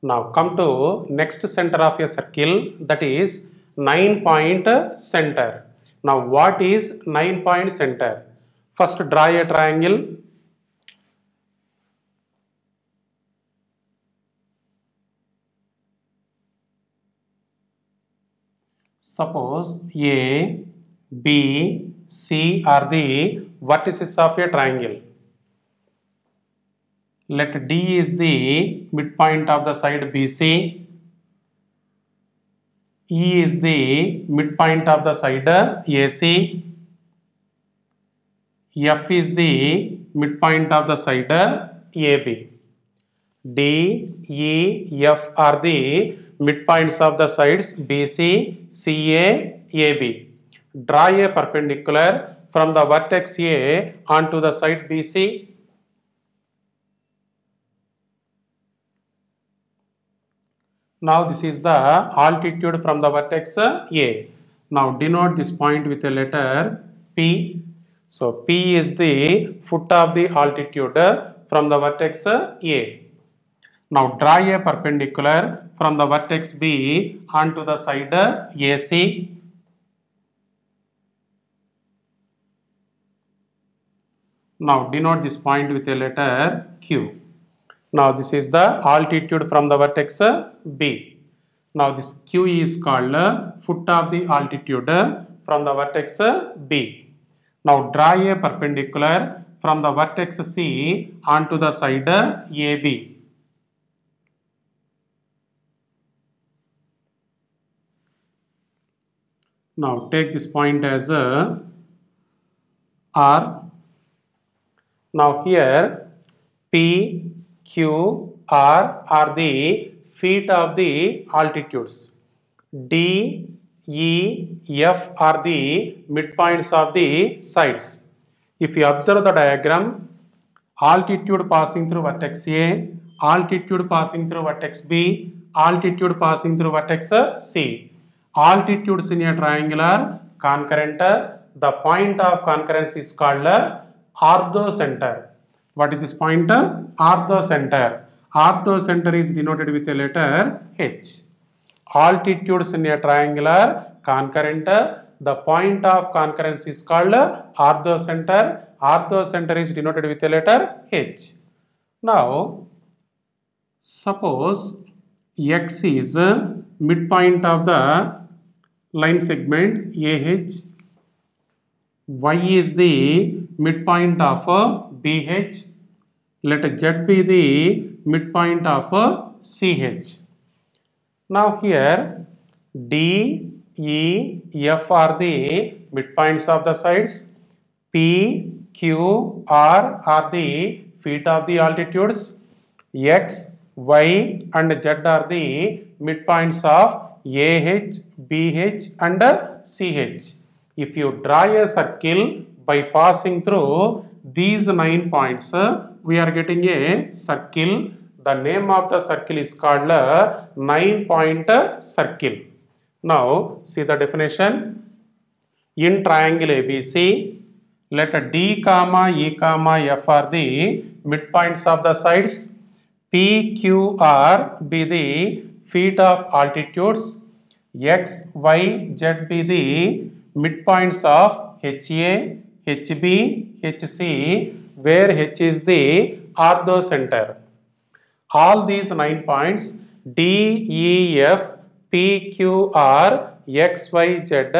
Now come to next center of a circle, that is 9-point center. Now what is 9-point center? First draw a triangle. Suppose A, B, C are the vertices of a triangle. Let D is the midpoint of the side BC. E is the midpoint of the side AC. F is the midpoint of the side AB. D, E, F are the midpoints of the sides BC, CA, AB. Draw a perpendicular from the vertex A onto the side BC. Now this is the altitude from the vertex A. Now denote this point with a letter P. So P is the foot of the altitude from the vertex A. Now draw a perpendicular from the vertex B onto the side AC. Now denote this point with a letter Q. Now this is the altitude from the vertex B. Now this Q is called foot of the altitude from the vertex B. Now draw a perpendicular from the vertex C onto the side AB. Now take this point as R. Now here P, Q, R are the feet of the altitudes. D, E, F are the midpoints of the sides. If you observe the diagram, altitude passing through vertex A, altitude passing through vertex B, altitude passing through vertex C. Altitudes in a triangle are concurrent. The point of concurrence is called orthocenter. What is this point? Orthocenter. Orthocenter is denoted with a letter H. Altitudes in a triangle are concurrent. The point of concurrence is called orthocenter. Orthocenter is denoted with a letter H. Now, suppose X is midpoint of the line segment AH. Y is the midpoint of BH. Let Z be the midpoint of CH. Now here D, E, F are the midpoints of the sides. P, Q, R are the feet of the altitudes. X, Y and Z are the midpoints of AH, BH and CH. If you draw a circle by passing through these 9 points, we are getting a circle. The name of the circle is called 9-point circle. Now see the definition. In triangle ABC, let D, E, F are the midpoints of the sides. P, Q, R be the feet of altitudes. X, Y, Z be the midpoints of HA, HB, HC, where H is the orthocenter. All these 9 points D, E, F, P, Q, R, X, Y, Z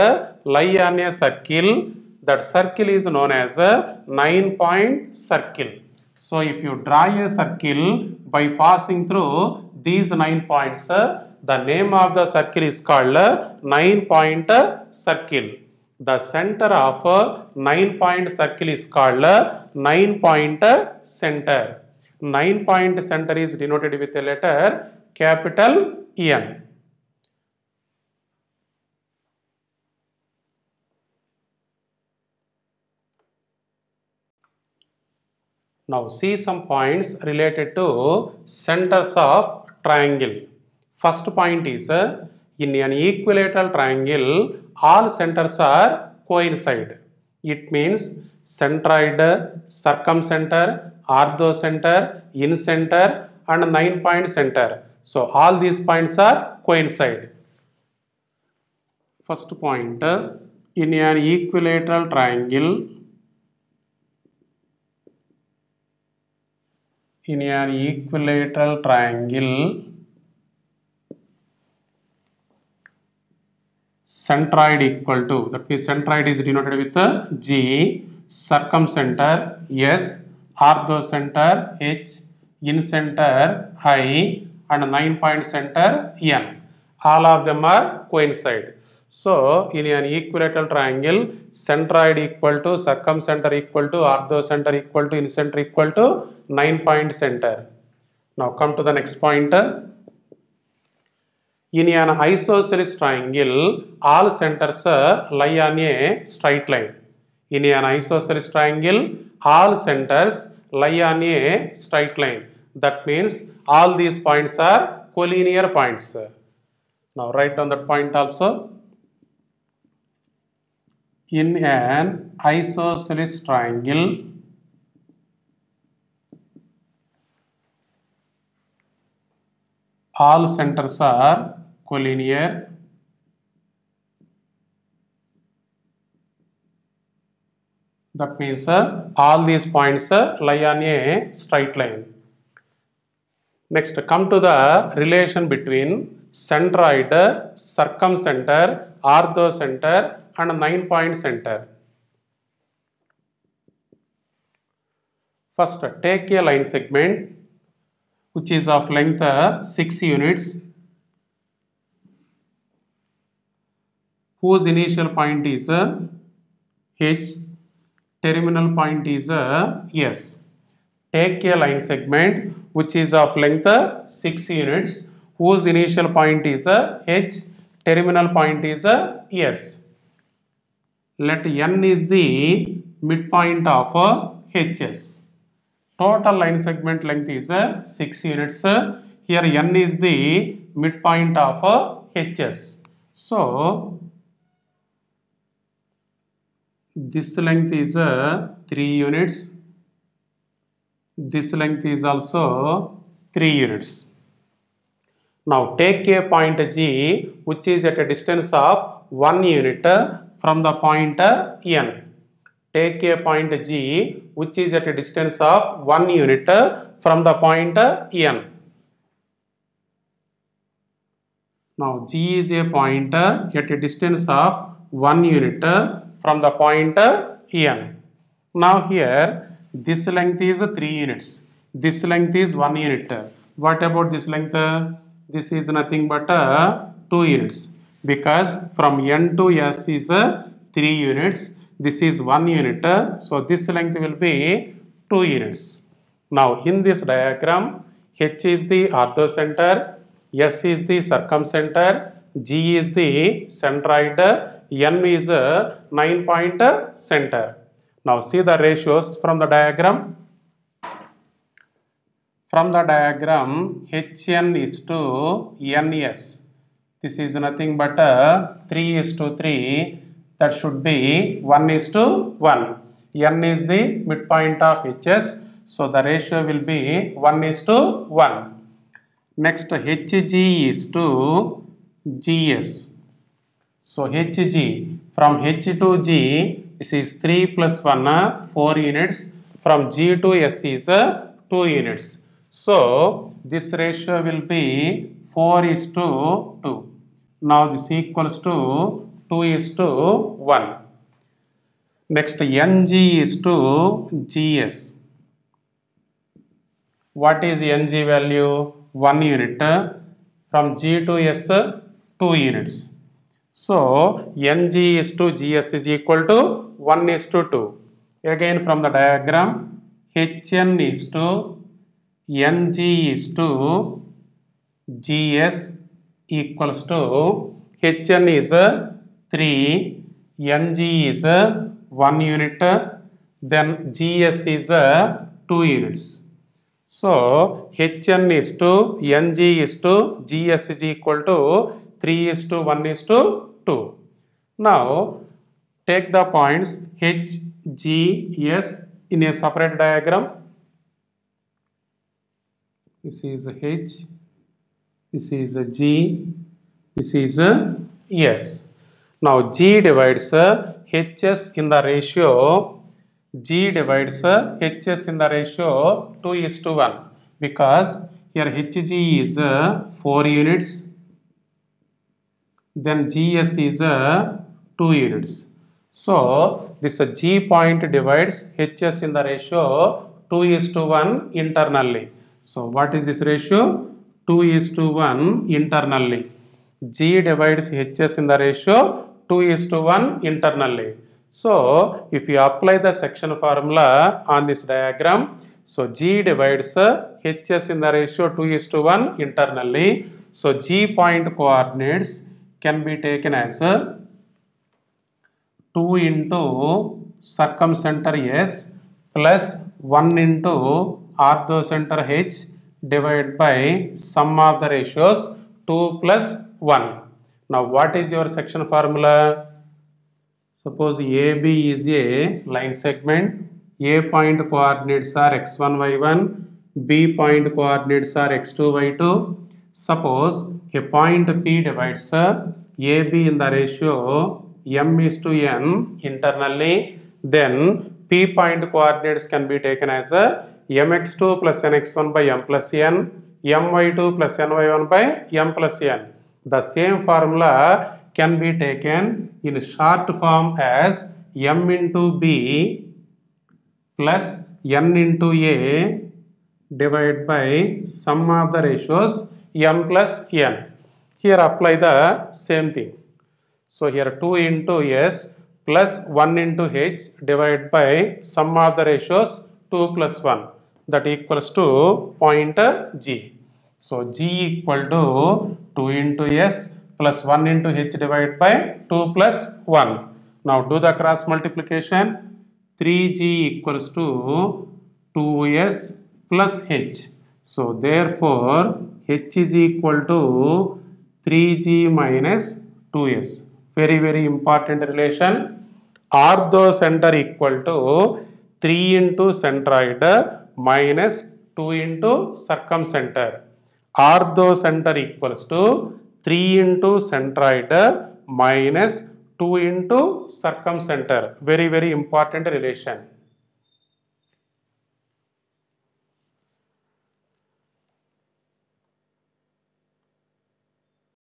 lie on a circle. That circle is known as a 9-point circle. So if you draw a circle by passing through these 9 points, the name of the circle is called 9-point circle. The center of 9-point circle is called 9-point center. 9-point center is denoted with a letter capital N. Now see some points related to centers of triangle. First point is, in an equilateral triangle, all centers are coincide. It means centroid, circumcenter, orthocenter, incenter and 9-point center. So all these points are coincide. First point, in an equilateral triangle, centroid equal to, that means centroid is denoted with a G, circumcenter S, orthocenter H, incenter I, and 9-point center N. All of them are coincide. So in an equilateral triangle, centroid equal to, circumcenter equal to, orthocenter equal to, incenter equal to 9-point center. Now come to the next point. In an isosceles triangle, all centers lie on a straight line. In an isosceles triangle, all centers lie on a straight line. That means all these points are collinear points. Now write down that point also. In an isosceles triangle, all centers are collinear. That means all these points lie on a straight line. Next, come to the relation between centroid, circumcenter, orthocenter, and 9-point center. First, take a line segment which is of length 6 units, whose initial point is H, terminal point is S. Take a line segment which is of length 6 units, whose initial point is H, terminal point is S. Let N is the midpoint of HS. Total line segment length is 6 units. Here N is the midpoint of HS. So this length is 3 units. This length is also 3 units. Now take a point G which is at a distance of 1 unit from the point N. Take a point G which is at a distance of 1 unit from the point N. Now G is a point at a distance of 1 unit from the point N. Now here this length is 3 units. This length is 1 unit. What about this length? This is nothing but 2 units, because from N to S is 3 units. This is 1 unit, so this length will be 2 units. Now in this diagram, H is the orthocenter, S is the circumcenter, G is the centroid, N is a 9-point center. Now see the ratios from the diagram. From the diagram, Hn is to Ns. This is nothing but 3 is to 3. That should be 1 is to 1. N is the midpoint of Hs. So the ratio will be 1 is to 1. Next, Hg is to Gs. So Hg, from H to G, this is 3 plus 1, 4 units. From G to S is 2 units. So this ratio will be 4 is to 2. Now this equals to 2 is to 1. Next, Ng is to Gs. What is Ng value? 1 unit. From G to S, 2 units. So Ng is to Gs is equal to 1 is to 2. Again from the diagram, Hn is to Ng is to Gs equals to Hn is 3, Ng is 1 unit, then Gs is 2 units. So Hn is to Ng is to Gs is equal to 3 is to 1 is to 2. Now take the points H, G, S in a separate diagram. This is H, this is a G, this is a S. Now G divides HS in the ratio, G divides HS in the ratio 2:1 because here Hg is 4 units, then Gs is 2 units. So this G point divides Hs in the ratio 2:1 internally. So what is this ratio? 2:1 internally. G divides Hs in the ratio 2:1 internally. So if you apply the section formula on this diagram, so G divides Hs in the ratio 2:1 internally. So G point coordinates can be taken as 2 into circumcenter S plus 1 into orthocenter H divided by sum of the ratios 2 plus 1. Now what is your section formula? Suppose AB is a line segment. A point coordinates are x1, y1. B point coordinates are x2, y2. Suppose a point P divides AB in the ratio m:n internally, then P point coordinates can be taken as mx2 plus nx1 by m plus n, my2 plus ny1 by m plus n. The same formula can be taken in short form as m into b plus n into a divided by sum of the ratios m plus n. Here apply the same thing. So here 2 into s plus 1 into h divided by sum of the ratios 2 plus 1, that equals to point G. So G equal to 2 into s plus 1 into h divided by 2 plus 1. Now do the cross multiplication. 3G equals to 2s plus h. So therefore h is equal to 3G minus 2s. Very important relation. Orthocenter equal to 3 into centroid minus 2 into circumcenter. Orthocenter equals to 3 into centroid minus 2 into circumcenter. Very important relation.